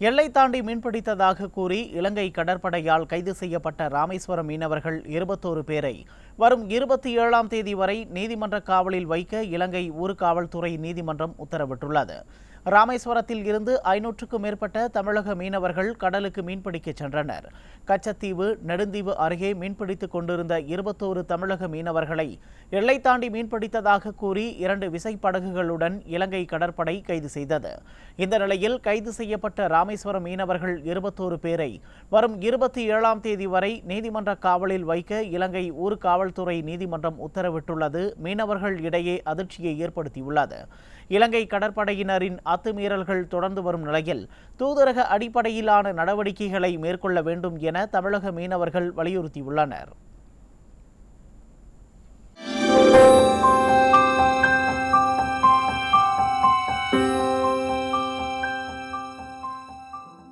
எல்லை தாண்டி மீன்பிடித்ததாக கூறி இலங்கை கடற்படையால் கைது செய்யப்பட்ட ராமேஸ்வரம் மீனவர்கள் 21 பேரை வரும் 27ஆம் தேதி வரை நீதிமன்ற காவலில் வைக்க இலங்கை ஊர்காவல்துறை நீதிமன்றம் உத்தரவிட்டுள்ளது. ராமேஸ்வரத்தில் இருந்து 500க்கும் மேற்பட்ட தமிழக மீனவர்கள் கடலுக்கு மீன்பிடிக்க சென்றனர். கச்சத்தீவு, நெடுந்தீவு அருகே மீன்பிடித்துக் கொண்டிருந்த 21 தமிழக மீனவர்களை எல்லை தாண்டி மீன்பிடித்ததாக கூறி 2 விசைப்படகுகளுடன் இலங்கை கடற்படை கைது செய்தது. இந்த நிலையில் கைது செய்யப்பட்ட ராமேஸ்வரம் மீனவர்கள் 21 பேரை வரும் 27ஆம் தேதி வரை நீதிமன்ற காவலில் வைக்க இலங்கை ஊர்காவல்துறை நீதிமன்றம் உத்தரவிட்டுள்ளது மீனவர்கள் இடையே அதிர்ச்சியை ஏற்படுத்தியுள்ளது. இலங்கை கடற்படையினரின் அத்துமீறல்கள் தொடர்ந்து வரும் நிலையில் தூதரக அடிப்படையிலான நடவடிக்கைகளை மேற்கொள்ள வேண்டும் என தமிழக மீனவர்கள் வலியுறுத்தியுள்ளனர்.